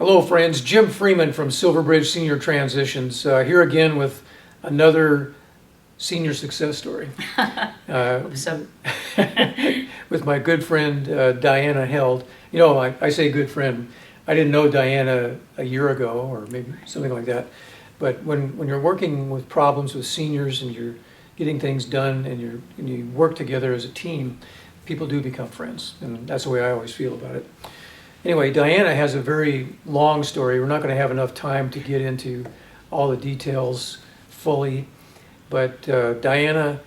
Hello, friends. Jim Freeman from Silverbridge Senior Transitions, here again with another senior success story. So, With my good friend Diana Held. You know, I say good friend. I didn't know Diana a year ago, or maybe something like that. But when you're working with problems with seniors and you're getting things done and you work together as a team, people do become friends, and that's the way I always feel about it. Anyway, Diana has a very long story. We're not going to have enough time to get into all the details fully, but Diana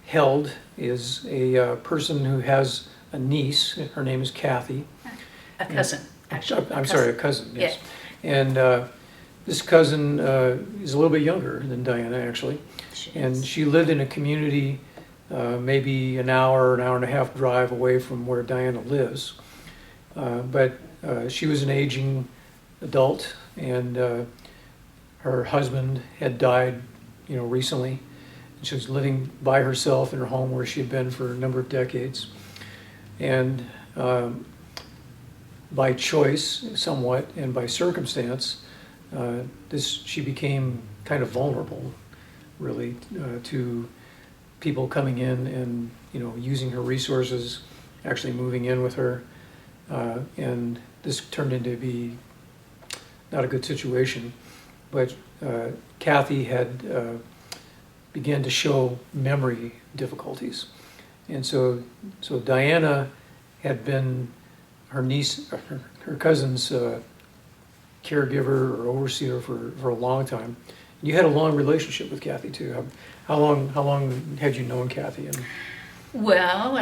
Held is a person who has a niece. Her name is Kathy. a cousin, actually. I'm sorry, a cousin, yes. Yeah. And this cousin is a little bit younger than Diana, actually. And she lived in a community maybe an hour and a half drive away from where Diana lives. But she was an aging adult, and her husband had died, recently. She was living by herself in her home where she had been for a number of decades. And by choice, somewhat, and by circumstance, she became kind of vulnerable, really, to people coming in and using her resources, actually moving in with her. And this turned into be not a good situation, but Kathy had began to show memory difficulties. And so Diana had been her niece, her cousin's caregiver or overseer for a long time. You had a long relationship with Kathy too. How long had you known Kathy? Well,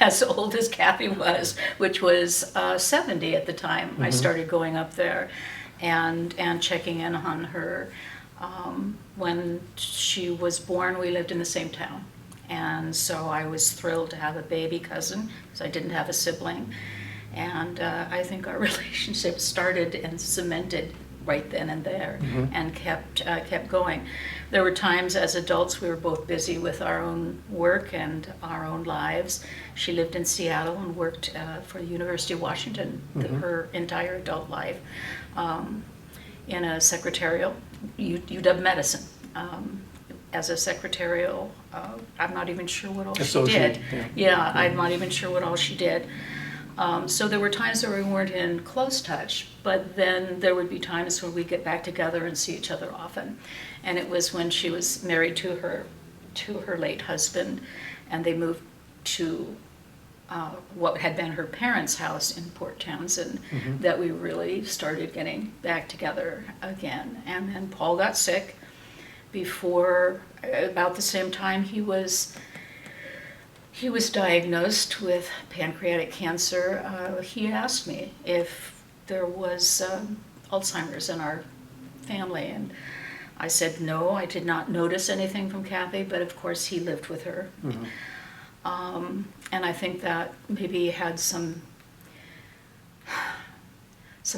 as old as Kathy was, which was 70 at the time, I started going up there and checking in on her. When she was born, we lived in the same town. And so I was thrilled to have a baby cousin, because I didn't have a sibling. And I think our relationship started and cemented right then and there, and kept going. There were times as adults we were both busy with our own work and our own lives. She lived in Seattle and worked for the University of Washington her entire adult life in a secretarial, UW medicine. As a secretarial, I'm not even sure what all she did. Yeah, I'm not even sure what all she did. So there were times where we weren't in close touch, but then there would be times where we'd get back together and see each other often. And it was when she was married to her late husband, and they moved to what had been her parents' house in Port Townsend, that we really started getting back together again. And then Paul got sick about the same time he was diagnosed with pancreatic cancer. He asked me if there was Alzheimer's in our family, and I said no, I did not notice anything from Kathy, but of course he lived with her. And I think that maybe had some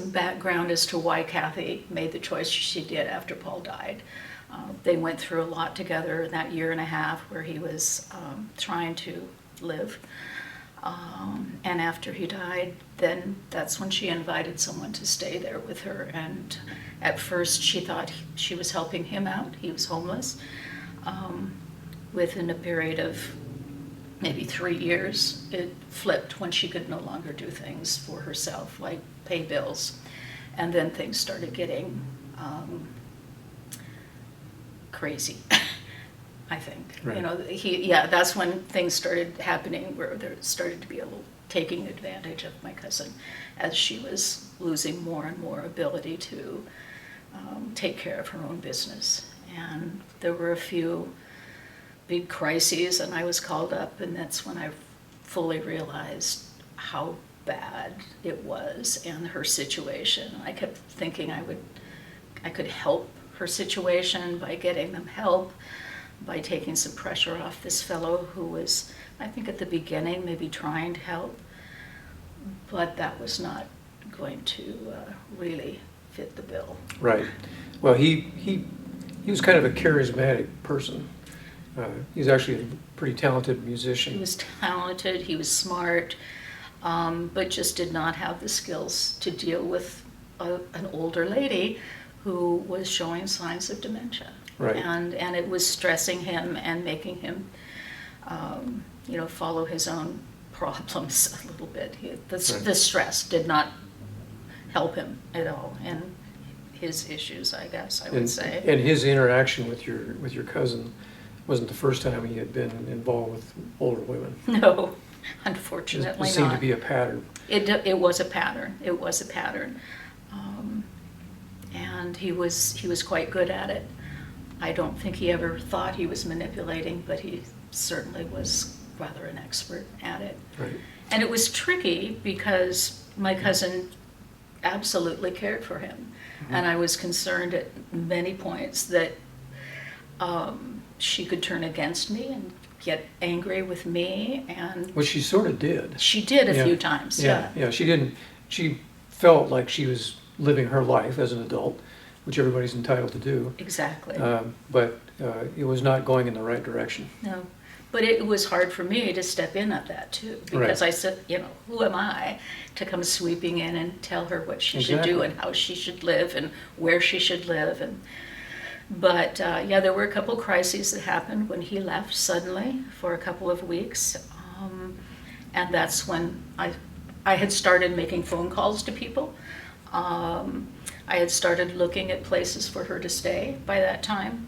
background as to why Kathy made the choice she did after Paul died. They went through a lot together that year and a half where he was trying to live. And after he died, then that's when she invited someone to stay there with her. And at first she thought she was helping him out. He was homeless. Within a period of maybe 3 years, it flipped when she could no longer do things for herself, like pay bills. And then things started getting crazy, I think. Right. That's when things started happening where there started to be a little taking advantage of my cousin as she was losing more and more ability to take care of her own business. And there were a few big crises, and I was called up, and that's when I fully realized how bad it was and her situation. I kept thinking I could help her situation by getting them help, by taking some pressure off this fellow who was, I think at the beginning, maybe trying to help, but that was not going to really fit the bill. Right. Well, he was kind of a charismatic person. He's actually a pretty talented musician. He was talented, he was smart, but just did not have the skills to deal with an older lady who was showing signs of dementia. Right. And it was stressing him and making him, follow his own problems a little bit. The stress did not help him at all in his issues, I guess I would say. And his interaction with your cousin wasn't the first time he had been involved with older women. No, unfortunately not. It seemed to be a pattern. It was a pattern. It was a pattern. And he was quite good at it. I don't think he ever thought he was manipulating, but he certainly was rather an expert at it. Right. And it was tricky because my cousin absolutely cared for him. Mm-hmm. And I was concerned at many points that she could turn against me and get angry with me. And well, she sort of did. She did a few times, yeah. Yeah, she felt like she was living her life as an adult, which everybody's entitled to do. Exactly. But it was not going in the right direction. No. But it was hard for me to step in at that too, because right. I said, who am I to come sweeping in and tell her what she should do and how she should live and where she should live. But there were a couple crises that happened when he left suddenly for a couple of weeks. And that's when I had started making phone calls to people. I had started looking at places for her to stay by that time.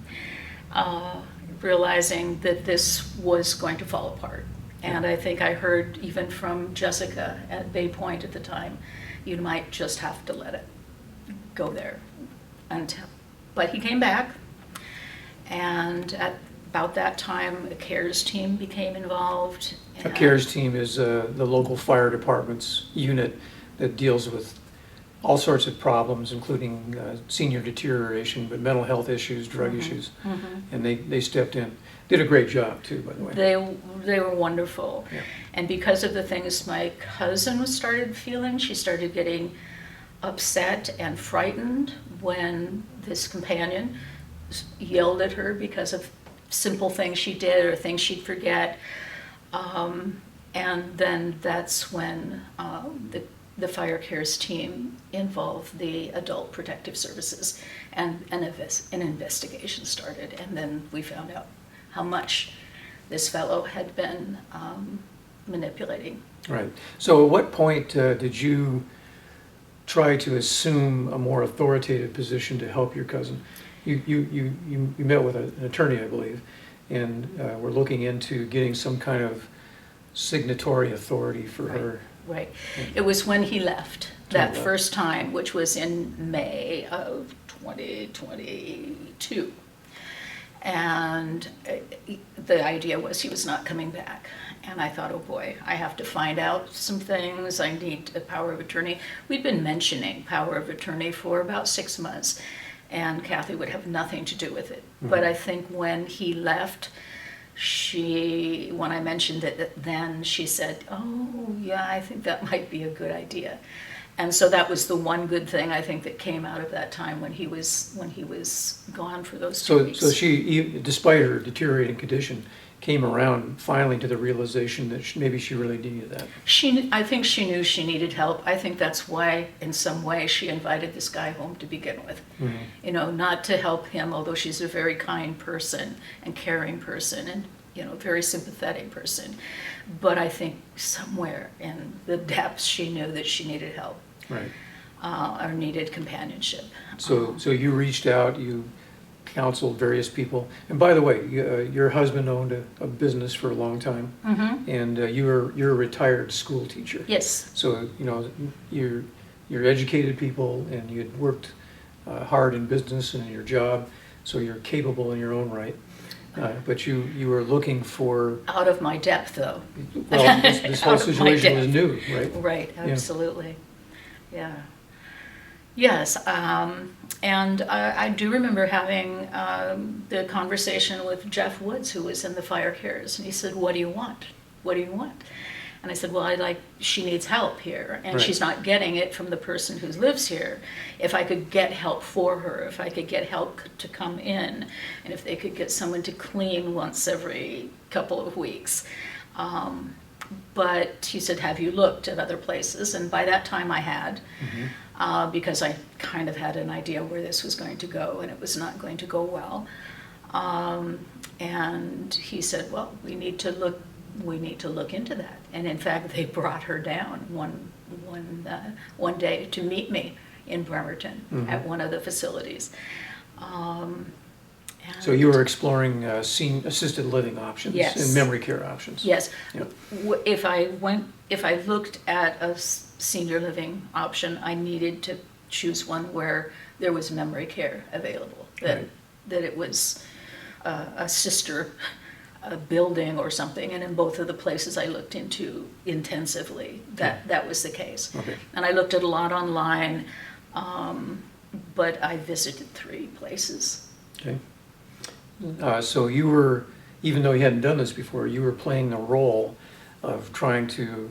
Realizing that this was going to fall apart. And I think I heard even from Jessica at Bay Point at the time, you might just have to let it go there. But he came back, and at about that time, a CARES team became involved. A CARES team is the local fire department's unit that deals with all sorts of problems, including senior deterioration, but mental health issues, drug mm-hmm. issues. Mm-hmm. And they stepped in. Did a great job, too, by the way. They were wonderful. Yeah. And because of the things my cousin started feeling, she started getting upset and frightened when this companion yelled at her because of simple things she did or things she'd forget. And then that's when the Fire Cares team involved the Adult Protective Services, and an investigation started. And then we found out how much this fellow had been manipulating. Right. So at what point did you try to assume a more authoritative position to help your cousin? You met with an attorney, I believe, and were looking into getting some kind of signatory authority for her. Right. It was when he left that first time, which was in May of 2022. And the idea was he was not coming back. And I thought, oh boy, I have to find out some things. I need a power of attorney. We'd been mentioning power of attorney for about 6 months, and Kathy would have nothing to do with it. Mm-hmm. But I think when he left, when I mentioned it then, she said, oh yeah, I think that might be a good idea. And so that was the one good thing I think that came out of that time when he was gone for those 2 weeks. So she, despite her deteriorating condition, came around finally to the realization that maybe she really needed that. I think she knew she needed help. I think that's why, in some way, she invited this guy home to begin with. Mm-hmm. Not to help him, although she's a very kind person and caring person and very sympathetic person. But I think somewhere in the depths she knew that she needed help. Right. Or needed companionship. So you reached out, you counseled various people. And by the way, your husband owned a business for a long time, mm-hmm. and you're a retired school teacher. Yes. So you're educated people, and you had worked hard in business and in your job, so you're capable in your own right. But you were looking for... Out of my depth, though. Well, this whole situation was new, right? Right, absolutely. Yeah. Yes, and I do remember having the conversation with Jeff Woods, who was in the Fire Cares, and he said, what do you want? What do you want? And I said, well, she needs help here, and she's not getting it from the person who lives here. If I could get help for her, if I could get help to come in, and if they could get someone to clean once every couple of weeks. But he said, have you looked at other places? And by that time I had. because I kind of had an idea where this was going to go, and it was not going to go well. And he said, well, we need to look into that. And in fact, they brought her down one day to meet me in Bremerton at one of the facilities. So you were exploring assisted living options Yes. and memory care options. Yes. Yep. If I looked at a senior living option, I needed to choose one where there was memory care available, Right. that it was a sister building or something, and in both of the places I looked into intensively, that was the case. Okay. And I looked at a lot online, but I visited 3 places. Okay. So you were, even though you hadn't done this before, you were playing the role of trying to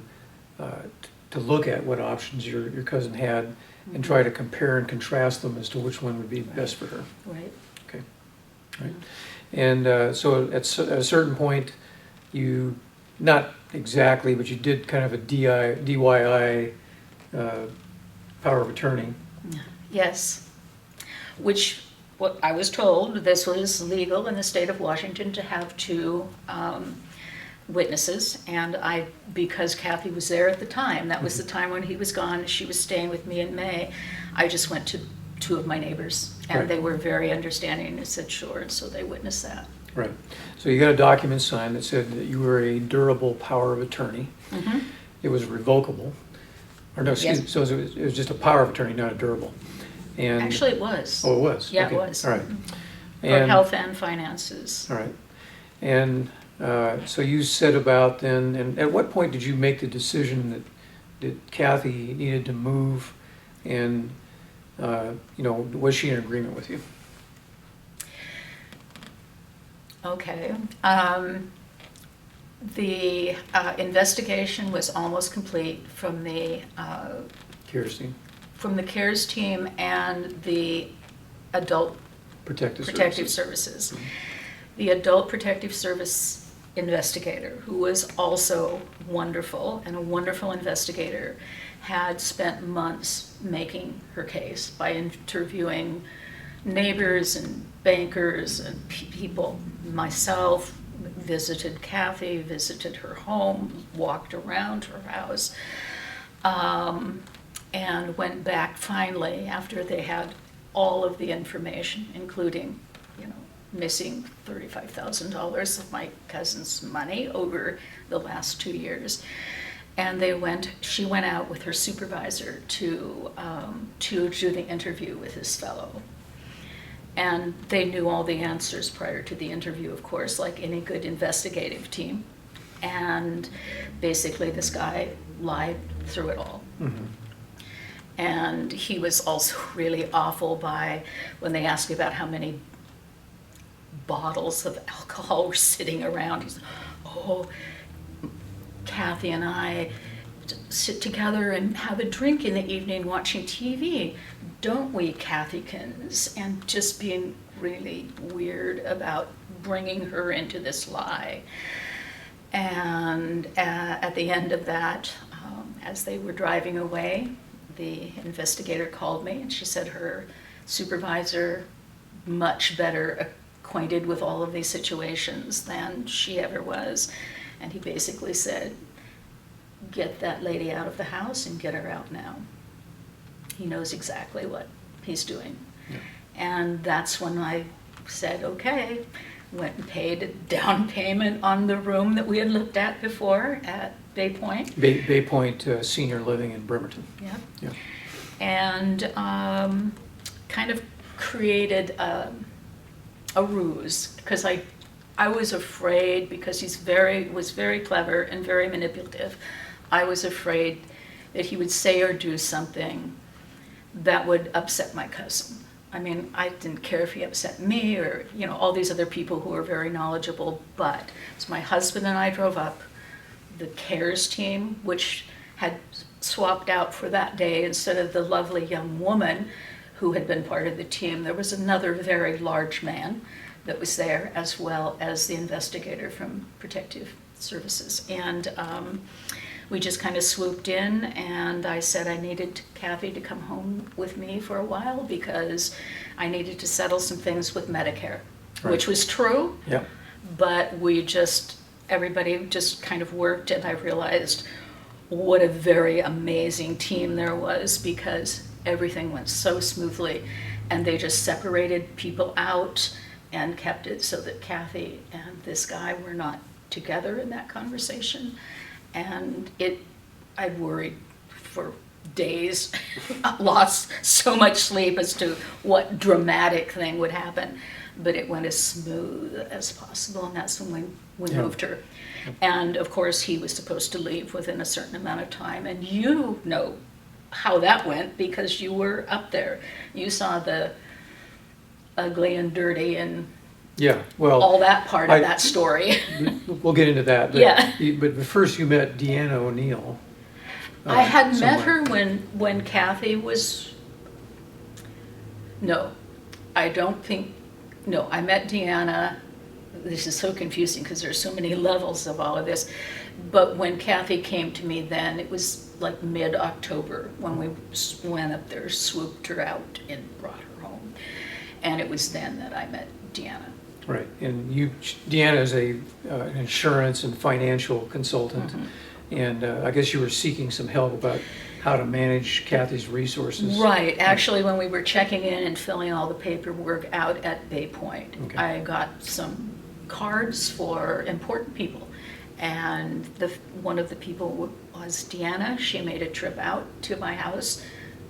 look at what options your cousin had and try to compare and contrast them as to which one would be best for her. Right. Okay. Right. And so at a certain point, you, not exactly, but you did kind of a DIY power of attorney. Yes, which, what I was told, this was legal in the state of Washington to have 2 witnesses, and because Kathy was there at the time, that was the time when he was gone, she was staying with me in May, I just went to 2 of my neighbors, and Right. they were very understanding and said sure, and so they witnessed that. Right. So you got a document signed that said that you were a durable power of attorney. Mm-hmm. It was revocable. Or no, excuse me, Yes. so it was just a power of attorney, not a durable. And Actually, it was. Oh, it was? Yeah, Okay. it was. All right. For And- health and finances. All right. And so you said about then, and at what point did you make the decision that Kathy needed to move, and was she in agreement with you? Okay. The investigation was almost complete from the Kirsten, CARES team and the Adult Protective Protective Services. Services. The Adult Protective Service investigator, who was also wonderful and a wonderful investigator, had spent months making her case by interviewing neighbors and bankers and people. Myself visited Kathy, visited her home, walked around her house, and went back finally after they had all of the information, including, missing $35,000 of my cousin's money over the last 2 years. And she went out with her supervisor to do the interview with this fellow. And they knew all the answers prior to the interview, of course, like any good investigative team. And basically this guy lied through it all. Mm-hmm. And he was also really awful when they asked about how many bottles of alcohol were sitting around. He said, oh, Kathy and I sit together and have a drink in the evening watching TV, don't we, Kathykins? And just being really weird about bringing her into this lie. And at the end of that, as they were driving away, the investigator called me and she said her supervisor, much better acquainted with all of these situations than she ever was. And he basically said, get that lady out of the house and get her out now. He knows exactly what he's doing. Yeah. And that's when I said, okay, went and paid a down payment on the room that we had looked at before at Bay Point. Bay Point Senior Living in Bremerton. Yeah. Yeah. And kind of created a ruse, because I was afraid, because he was very clever and very manipulative. I was afraid that he would say or do something that would upset my cousin. I mean, I didn't care if he upset me or, all these other people who were very knowledgeable, but so my husband and I drove up. The CARES team, which had swapped out for that day, instead of the lovely young woman who had been part of the team, there was another very large man that was there, as well as the investigator from Protective Services. And we just kind of swooped in, and I said I needed Kathy to come home with me for a while because I needed to settle some things with Medicare, which was true. Yeah. But everybody just kind of worked, and I realized what a very amazing team there was because everything went so smoothly, and they just separated people out and kept it so that Kathy and this guy were not together in that conversation. And I worried for days, lost so much sleep as to what dramatic thing would happen. But it went as smooth as possible, and that's when we moved her. And of course, he was supposed to leave within a certain amount of time, and you know how that went because you were up there. You saw the ugly and dirty and all that part of that story. We'll get into that. But, yeah. But first you met Deanna O'Neill. I had met her when Kathy was, no, I don't think, no, I met Deanna, this is so confusing because there's so many levels of all of this, but when Kathy came to me then, it was like mid-October when we went up there, swooped her out and brought her home. And it was then that I met Deanna. Right, and Deanna is an insurance and financial consultant, and I guess you were seeking some help about how to manage Kathy's resources. Right, actually when we were checking in and filling all the paperwork out at Bay Point, I got some cards for important people, and one of the people was Deanna. She made a trip out to my house.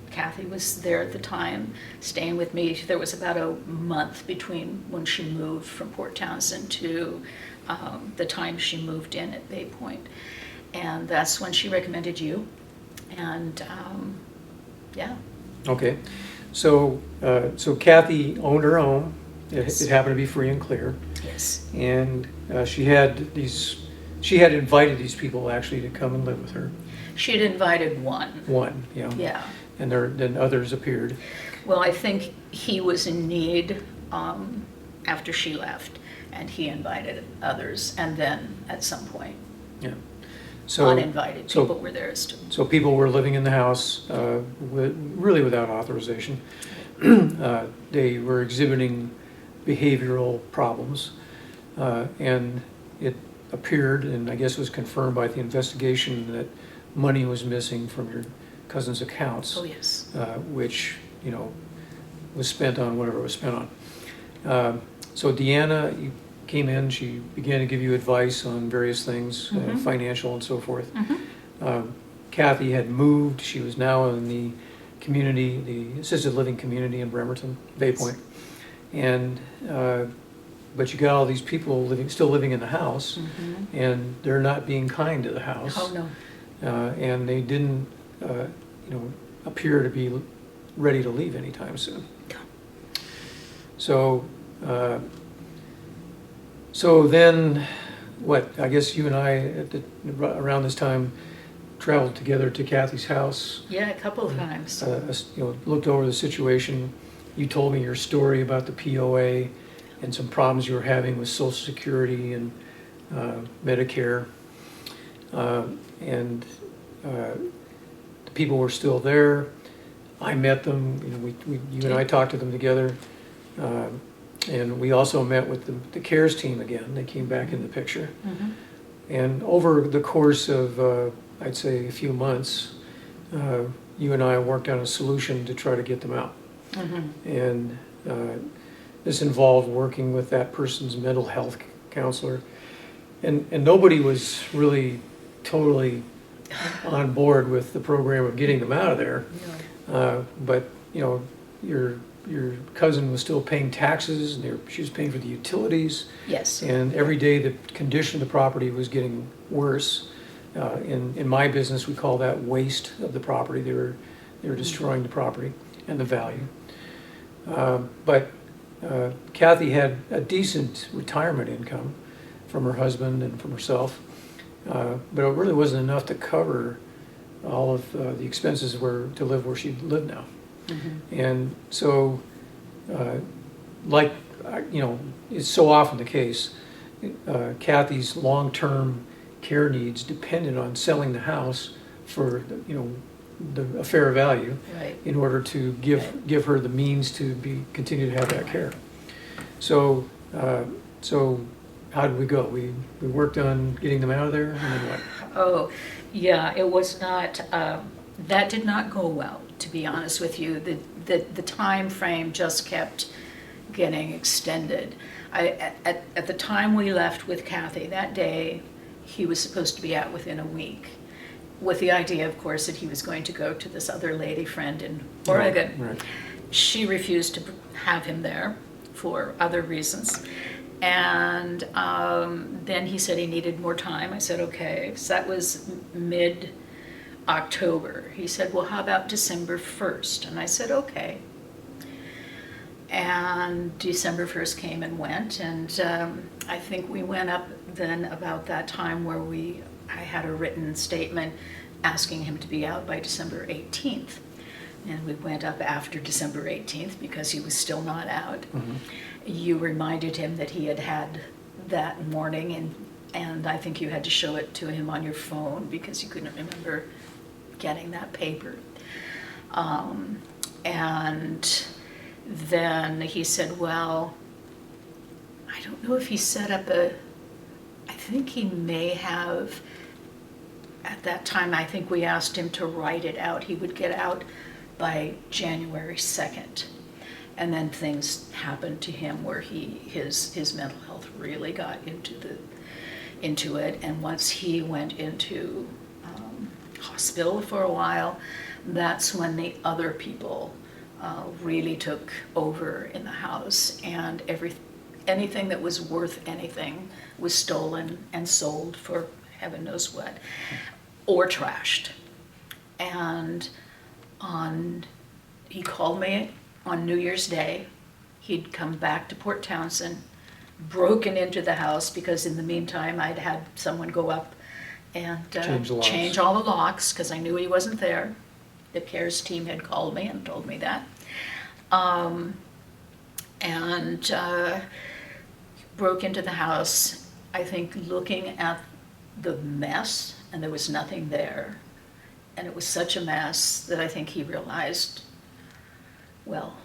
Kathy was there at the time, staying with me. There was about a month between when she moved from Port Townsend to the time she moved in at Bay Point. And that's when she recommended you. And yeah. Okay. So Kathy owned her home. It happened to be free and clear. Yes. And she had invited these people actually to come and live with her. She had invited one. One, yeah. Yeah. And then others appeared. Well, I think he was in need after she left, and he invited others, and then at some point, uninvited people were there as too. So people were living in the house really without authorization. They were exhibiting behavioral problems, and it appeared, and I guess was confirmed by the investigation, that money was missing from your cousin's accounts. Oh, yes. Which, was spent on whatever it was spent on. So Deanna, you came in, she began to give you advice on various things, financial and so forth. Kathy had moved. She was now in the community, the assisted living community in Bremerton, Bay Point. And, but you got all these people still living in the house, and they're not being kind to the house. Oh, no. And they didn't, appear to be ready to leave anytime soon. So, then, I guess you and I, around this time, traveled together to Kathy's house. Yeah, a couple of times. Looked over the situation. You told me your story about the POA and some problems you were having with Social Security and Medicare. And the people were still there. I met them. You and I talked to them together. And we also met with the CARES team again. They came back in the picture. And over the course of, I'd say, a few months, you and I worked on a solution to try to get them out. And this involved working with that person's mental health counselor. And nobody was really totally on board with the program of getting them out of there. But, your cousin was still paying taxes, and she was paying for the utilities. Yes. And every day the condition of the property was getting worse. In my business, we call that waste of the property. They were destroying the property and the value. But Kathy had a decent retirement income from her husband and from herself, but it really wasn't enough to cover all of the expenses to live where she lived now. And so, it's so often the case, Kathy's long-term care needs depended on selling the house for, a fair value Right. in order to give her the means to continue to have that care. So, how did we go? We worked on getting them out of there, and then what? Oh, yeah, it was not, that did not go well, to be honest with you. The time frame just kept getting extended. At the time we left with Kathy, that day, he was supposed to be out within a week, with the idea, of course, that he was going to go to this other lady friend in Oregon. Right. She refused to have him there for other reasons. And then he said he needed more time. I said, okay. So that was mid-October. He said, well, how about December 1st? And I said, okay. And December 1st came and went. And I think we went up then about that time where I had a written statement asking him to be out by December 18th. And we went up after December 18th because he was still not out. Mm-hmm. You reminded him that he had had that morning, and I think you had to show it to him on your phone because you couldn't remember getting that paper. And then he said, well, I don't know if he set up I think he may have, at that time, I think we asked him to write it out. He would get out by January 2nd. And then things happened to him where his mental health really got into it. And once he went into hospital for a while, that's when the other people really took over in the house, and anything that was worth anything was stolen and sold for heaven knows what, or trashed. And he called me on New Year's Day. He'd come back to Port Townsend, broken into the house, because in the meantime I'd had someone go up and change all the locks, because I knew he wasn't there. The CARES team had called me and told me that. And broke into the house, I think looking at the mess, and there was nothing there. And it was such a mess that I think he realized, well,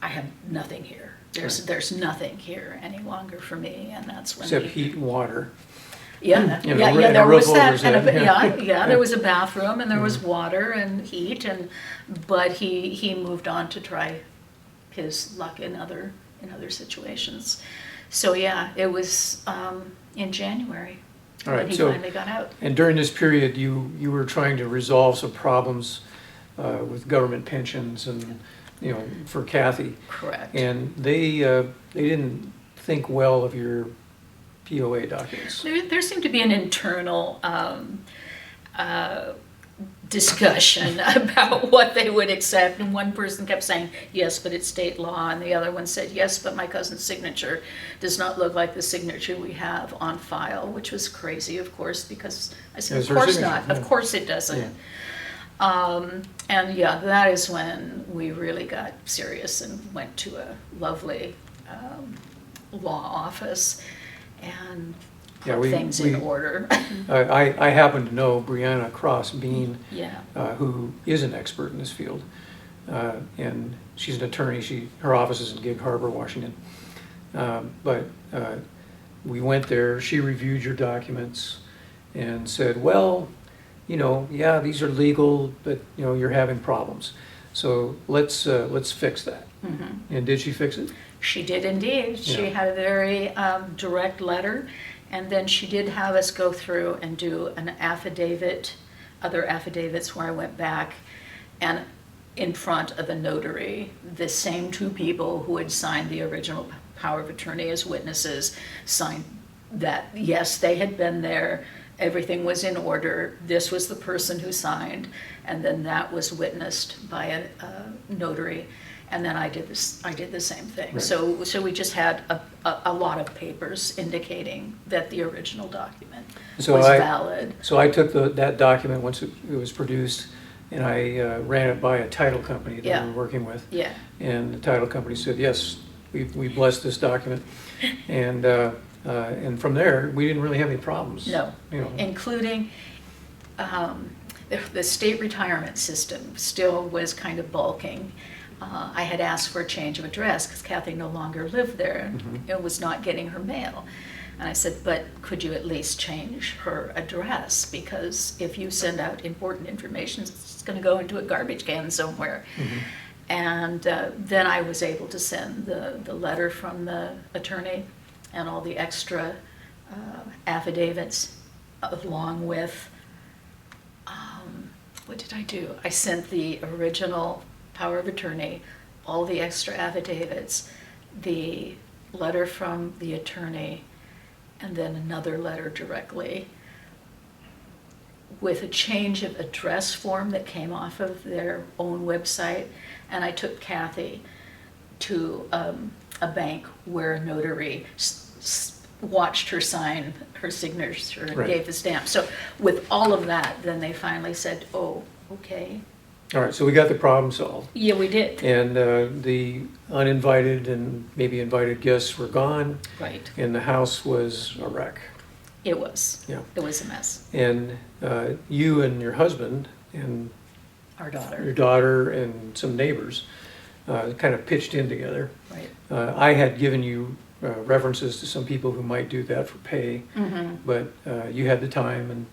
I have nothing here. There's nothing here any longer for me, and that's when Except heat and water. Yeah, And there was that, yeah. there was a bathroom, and there was water and heat, but he moved on to try his luck in other situations. So yeah, it was in January when he finally got out. And during this period, you were trying to resolve some problems with government pensions and, for Kathy. Correct. And they didn't think well of your POA documents. There seemed to be an internal discussion about what they would accept, and one person kept saying, yes, but it's state law, and the other one said, yes, but my cousin's signature does not look like the signature we have on file, which was crazy, of course, because I said, of course not, of course it doesn't. Yeah. And yeah, that is when we really got serious and went to a lovely law office and put things in order. I happen to know Brianna Cross Bean, Yeah. Who is an expert in this field, and she's an attorney. Her office is in Gig Harbor, Washington. But we went there. She reviewed your documents and said, well, yeah, these are legal, but you're having problems. So let's fix that. Mm-hmm. And did she fix it? She did indeed. Yeah. She had a very direct letter, and then she did have us go through and do an affidavit, other affidavits where I went back, and in front of a notary, the same two people who had signed the original power of attorney as witnesses signed that, yes, they had been there, everything was in order, this was the person who signed, and then that was witnessed by a notary. And then I did the same thing. Right. So we just had a lot of papers indicating that the original document was valid. So I took that document once it was produced, and I ran it by a title company that we were working with. Yeah. And the title company said, yes, we blessed this document. And And from there, we didn't really have any problems. No, You know. including the state retirement system still was kind of bulking. I had asked for a change of address because Kathy no longer lived there and was not getting her mail. And I said, but could you at least change her address? Because if you send out important information, it's going to go into a garbage can somewhere. And then I was able to send the letter from the attorney and all the extra affidavits along with, what did I do? I sent the original power of attorney, all the extra affidavits, the letter from the attorney, and then another letter directly with a change of address form that came off of their own website. And I took Kathy to a bank where a notary watched her sign her signature and Right. gave the stamp. So with all of that, then they finally said, oh, okay. All right, so we got the problem solved. Yeah, we did. And the uninvited and maybe invited guests were gone, Right. and the house was a wreck. It was. Yeah. It was a mess. And you and your husband and Our your daughter. daughter and some neighbors kind of pitched in together. Right. I had given you references to some people who might do that for pay, but you had the time and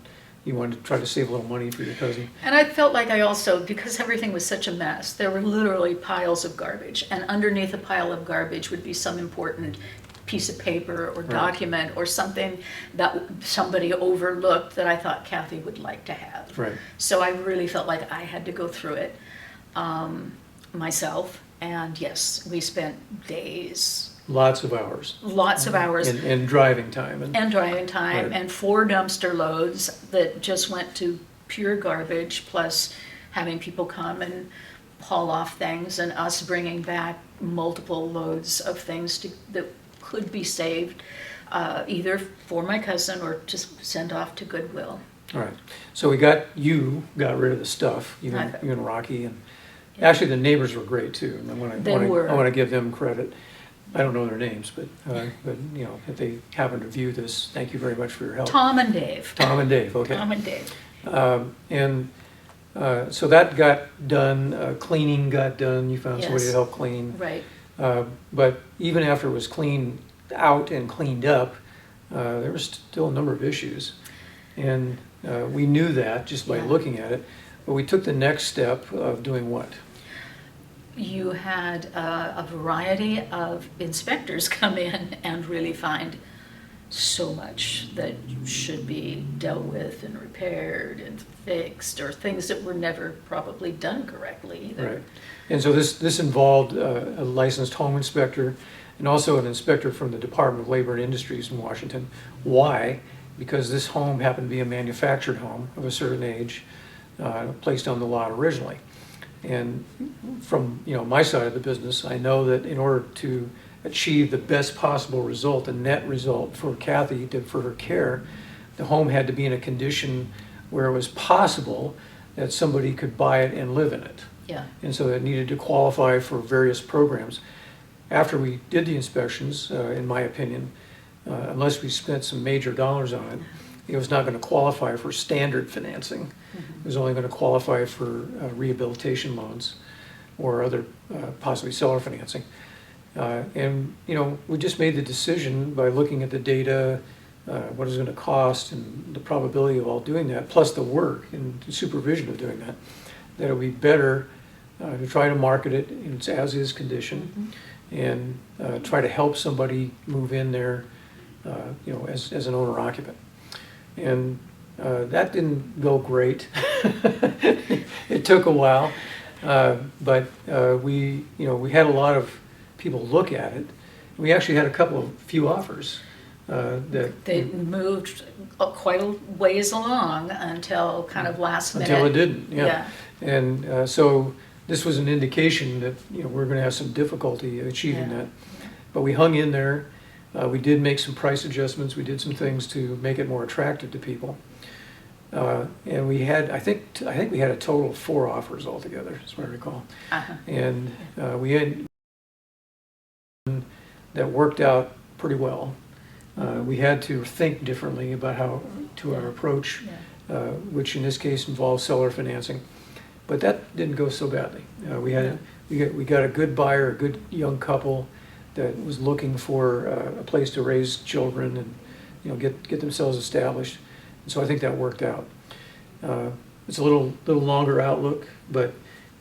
you wanted to try to save a little money for your cousin. And I felt like I also, because everything was such a mess, there were literally piles of garbage. And underneath a pile of garbage would be some important piece of paper or document or something that somebody overlooked that I thought Kathy would like to have. Right. So I really felt like I had to go through it myself. And yes, we spent days, Lots of hours. lots of hours. And driving time. And driving time, Right. and 4 dumpster loads that just went to pure garbage, plus having people come and haul off things, and us bringing back multiple loads of things that could be saved, either for my cousin or to send off to Goodwill. All right. So we got rid of the stuff, you Okay. and Rocky. And actually, the neighbors were great too. And They were. I want to give them credit. I don't know their names, but you know, if they happen to view this, thank you very much for your help. Tom and Dave. Tom and Dave, okay. Tom and Dave. So that got done, cleaning got done, you found somebody to Yes. help clean. Right. But even after it was cleaned out and cleaned up, there was still a number of issues. And we knew that just by Yeah. looking at it, but we took the next step of doing what? You had a variety of inspectors come in and really find so much that should be dealt with and repaired and fixed, or things that were never probably done correctly either. Right. And so this involved a licensed home inspector and also an inspector from the Department of Labor and Industries in Washington. Why? Because this home happened to be a manufactured home of a certain age, placed on the lot originally. And from my side of the business, I know that in order to achieve the best possible result, a net result for Kathy for her care, the home had to be in a condition where it was possible that somebody could buy it and live in it. Yeah. And so it needed to qualify for various programs. After we did the inspections, in my opinion, unless we spent some major dollars on it, it was not going to qualify for standard financing. It was only going to qualify for rehabilitation loans or other possibly seller financing. And we just made the decision by looking at the data, what it's going to cost and the probability of all doing that, plus the work and the supervision of doing that, that it would be better to try to market it in its as-is condition and try to help somebody move in there, as an owner-occupant. And that didn't go great. It took a while, but we had a lot of people look at it. We actually had a few offers that They moved quite a ways along until kind of last minute. until it didn't. Yeah. And so this was an indication that we're going to have some difficulty achieving Yeah. that. But we hung in there. We did make some price adjustments. We did some things to make it more attractive to people. And we had, I think we had a total of 4 offers altogether, as I recall. Uh-huh. And we had one that worked out pretty well. We had to think differently about how to our approach, which in this case involves seller financing. But that didn't go so badly. We got a good buyer, a good young couple that was looking for a place to raise children and get themselves established. And so I think that worked out. It's a little longer outlook, but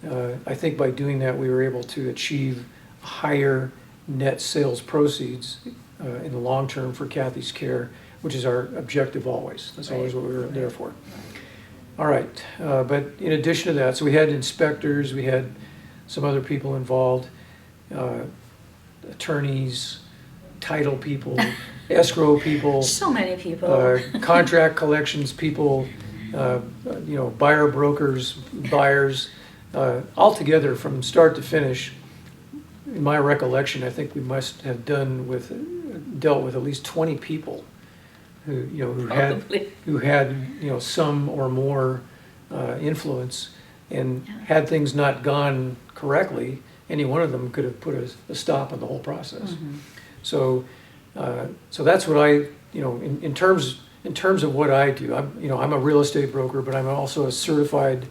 I think by doing that we were able to achieve higher net sales proceeds in the long term for Kathy's care, which is our objective always. That's always what we were there for. All right, but in addition to that, so we had inspectors, we had some other people involved, attorneys, title people, escrow people. So many people. Contract collections people, buyer brokers, buyers, all together from start to finish. In my recollection, I think we must have dealt with at least 20 people who had some or more influence, and had things not gone correctly, any one of them could have put a stop on the whole process. Mm-hmm. So that's what I, in terms of what I do, I'm a real estate broker, but I'm also a certified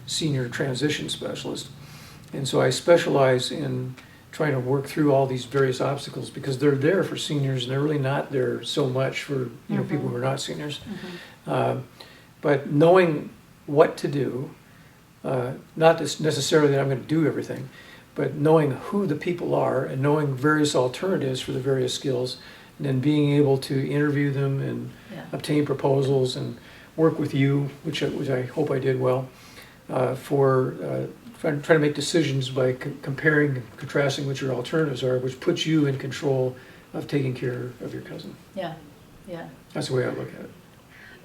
senior transition specialist, and so I specialize in trying to work through all these various obstacles, because they're there for seniors and they're really not there so much for people who are not seniors. Mm-hmm. But knowing what to do, not necessarily that I'm going to do everything, but knowing who the people are and knowing various alternatives for the various skills, and then being able to interview them and obtain proposals and work with you, which I hope I did well, for trying to make decisions by comparing and contrasting what your alternatives are, which puts you in control of taking care of your cousin. Yeah. That's the way I look at it.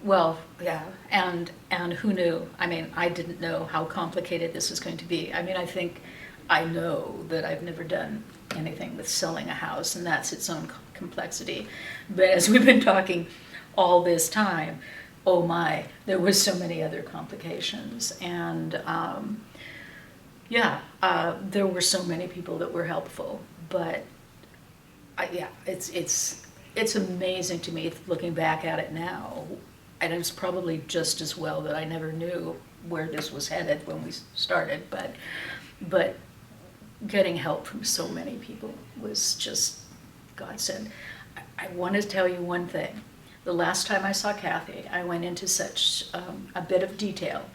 Well, yeah, and who knew? I mean, I didn't know how complicated this was going to be. I mean, I know that I've never done anything with selling a house, and that's its own complexity. But as we've been talking all this time, oh my, there was so many other complications, and there were so many people that were helpful. But it's amazing to me looking back at it now. And it was probably just as well that I never knew where this was headed when we started, but getting help from so many people was just godsend. I want to tell you one thing. The last time I saw Kathy, I went into such a bit of detail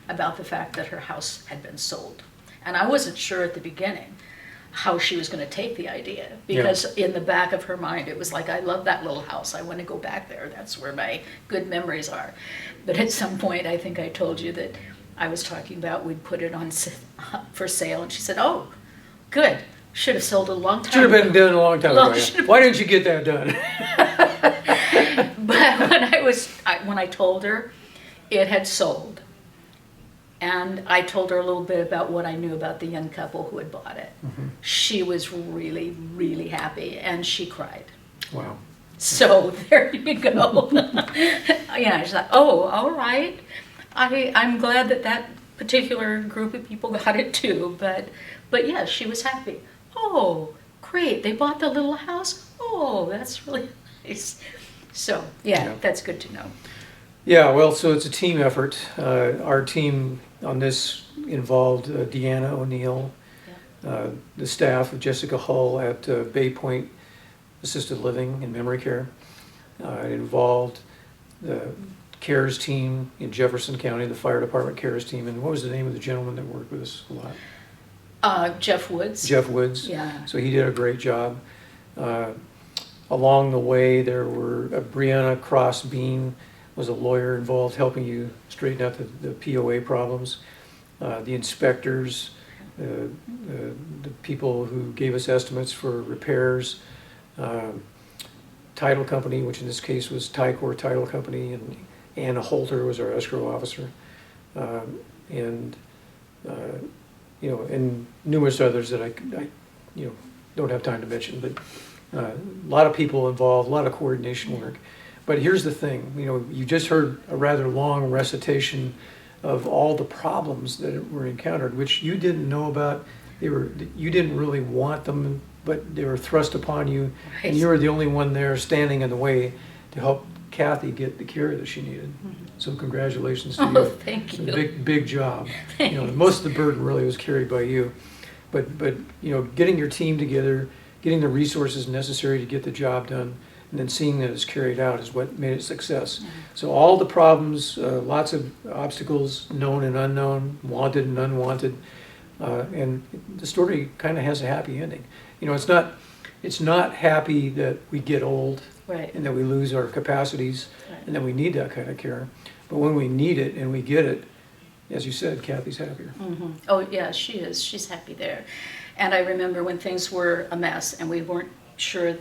about the fact that her house had been sold. And I wasn't sure at the beginning how she was going to take the idea, because in the back of her mind it was like, I love that little house, I want to go back there, that's where my good memories are. But at some point, I think I told you that I was talking about we'd put it on for sale, and she said, oh, good, should have sold it a long time ago. Should have been done a long time ago. Why didn't you get that done? But when I told her it had sold, and I told her a little bit about what I knew about the young couple who had bought it. Mm-hmm. She was really, really happy, and she cried. Wow. So there you go. She's like, oh, all right. I'm glad that particular group of people got it too. But yeah, she was happy. Oh, great. They bought the little house? Oh, that's really nice. So, that's good to know. Yeah, well, so it's a team effort. Our team on this involved Deanna O'Neill, the staff of Jessica Hull at Bay Point Assisted Living and Memory Care. It involved the CARES team in Jefferson County, the fire department CARES team, and what was the name of the gentleman that worked with us a lot? Jeff Woods. Jeff Woods. Yeah. So he did a great job. Along the way, there were Brianna Cross-Bean was a lawyer involved helping you straighten out the POA problems. The inspectors, the people who gave us estimates for repairs, title company, which in this case was Tycor Title Company, and Anna Holter was our escrow officer, and numerous others that I don't have time to mention, but a lot of people involved, a lot of coordination work. But here's the thing, you just heard a rather long recitation of all the problems that were encountered, which you didn't know about you didn't really want them, but they were thrust upon you, Right. and you were the only one there standing in the way to help Kathy get the care that she needed. So congratulations to you. Oh, thank you. Big job. Most of the burden really was carried by you, but getting your team together, getting the resources necessary to get the job done, and then seeing that it's carried out is what made it a success. So all the problems, lots of obstacles, known and unknown, wanted and unwanted, and the story kind of has a happy ending. It's not happy that we get old, Right. and that we lose our capacities, Right. and that we need that kind of care. But when we need it and we get it, as you said, Kathy's happier. Mm-hmm. Oh, yeah, she is. She's happy there. And I remember when things were a mess and we weren't sure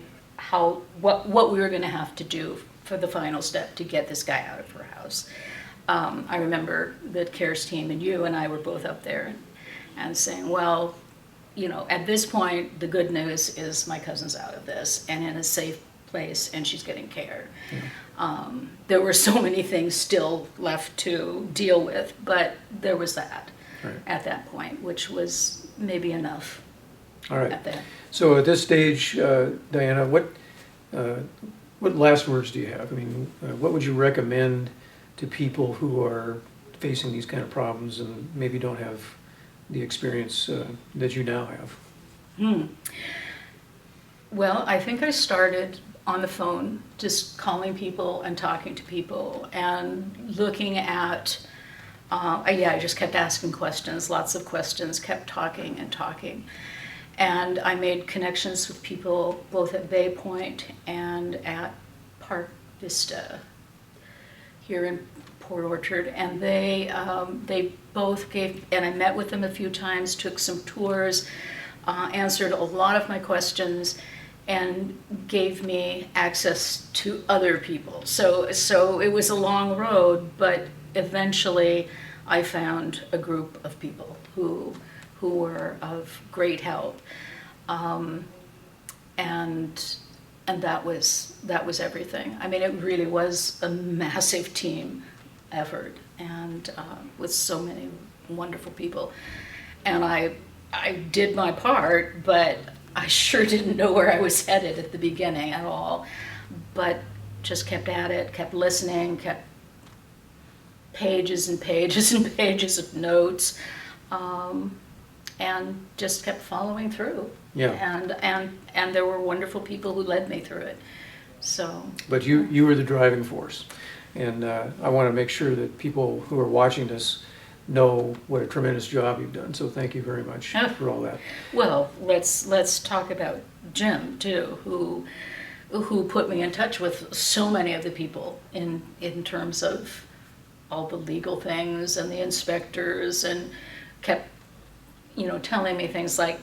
what we were going to have to do for the final step to get this guy out of her house. I remember the CARES team and you and I were both up there and saying, well, at this point, the good news is my cousin's out of this and in a safe place, and she's getting care. Yeah. There were so many things still left to deal with, but there was that Right. at that point, which was maybe enough All right. at that. So at this stage, Diana, what last words do you have? I mean, what would you recommend to people who are facing these kind of problems and maybe don't have the experience that you now have? Well, I think I started on the phone, just calling people and talking to people and looking at, I just kept asking questions, lots of questions, kept talking and talking. And I made connections with people both at Bay Point and at Park Vista here in Port Orchard, and they both gave, and I met with them a few times, took some tours, answered a lot of my questions, and gave me access to other people. So it was a long road, but eventually I found a group of people who were of great help, and that was everything. I mean, it really was a massive team effort, and with so many wonderful people. And I did my part, but I sure didn't know where I was headed at the beginning at all. But just kept at it, kept listening, kept pages and pages and pages of notes, and just kept following through. Yeah. And there were wonderful people who led me through it. So. But you were the driving force. And I want to make sure that people who are watching this know what a tremendous job you've done. So thank you very much for all that. Well, let's talk about Jim too, who put me in touch with so many of the people in terms of all the legal things and the inspectors, and kept telling me things like,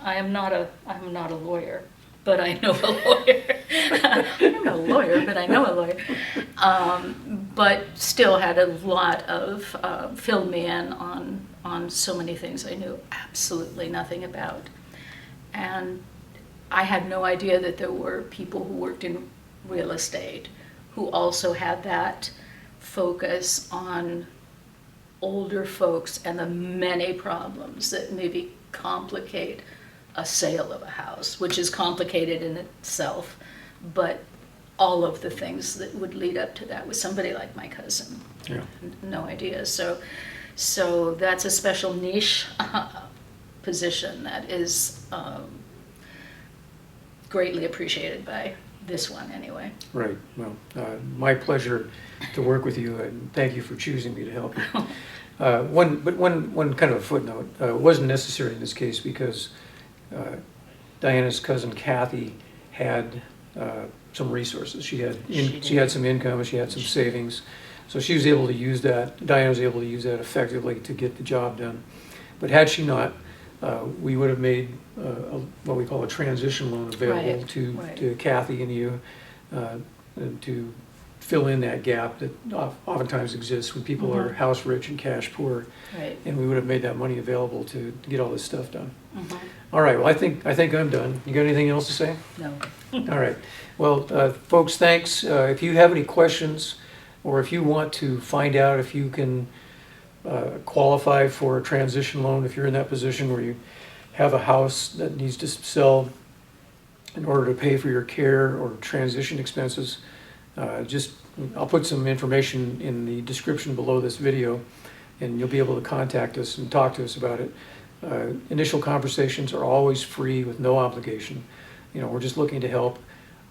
I'm not a lawyer, but I know a lawyer. I'm not a lawyer, but I know a lawyer. But still had a lot of, filled me in on so many things I knew absolutely nothing about. And I had no idea that there were people who worked in real estate who also had that focus on older folks and the many problems that maybe complicate a sale of a house, which is complicated in itself, but all of the things that would lead up to that with somebody like my cousin. Yeah. No idea. So that's a special niche position that is greatly appreciated by this one anyway. Right. Well, my pleasure to work with you, and thank you for choosing me to help you. One kind of a footnote. It wasn't necessary in this case because Diana's cousin Kathy had some resources. She had some income and she had some savings, so she was able to use that. Diana was able to use that effectively to get the job done. But had she not, we would have made what we call a transition loan available Right, to right. to Kathy and you to fill in that gap that oftentimes exists when people are house rich and cash poor. Right. And we would have made that money available to get all this stuff done. Mhm. All right, well, I think I'm done. You got anything else to say? No. All right. Well, folks, thanks. If you have any questions, or if you want to find out if you can qualify for a transition loan, if you're in that position where have a house that needs to sell in order to pay for your care or transition expenses, I'll put some information in the description below this video, and you'll be able to contact us and talk to us about it. Initial conversations are always free with no obligation. We're just looking to help.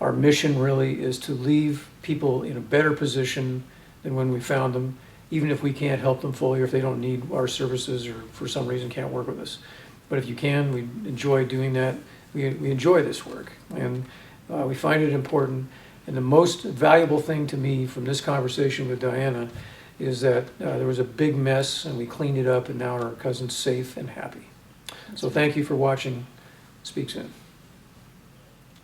Our mission really is to leave people in a better position than when we found them, even if we can't help them fully or if they don't need our services or for some reason can't work with us. But if you can, we enjoy doing that. We enjoy this work, and we find it important. And the most valuable thing to me from this conversation with Diana is that there was a big mess and we cleaned it up, and now our cousin's safe and happy. So thank you for watching. Speak soon.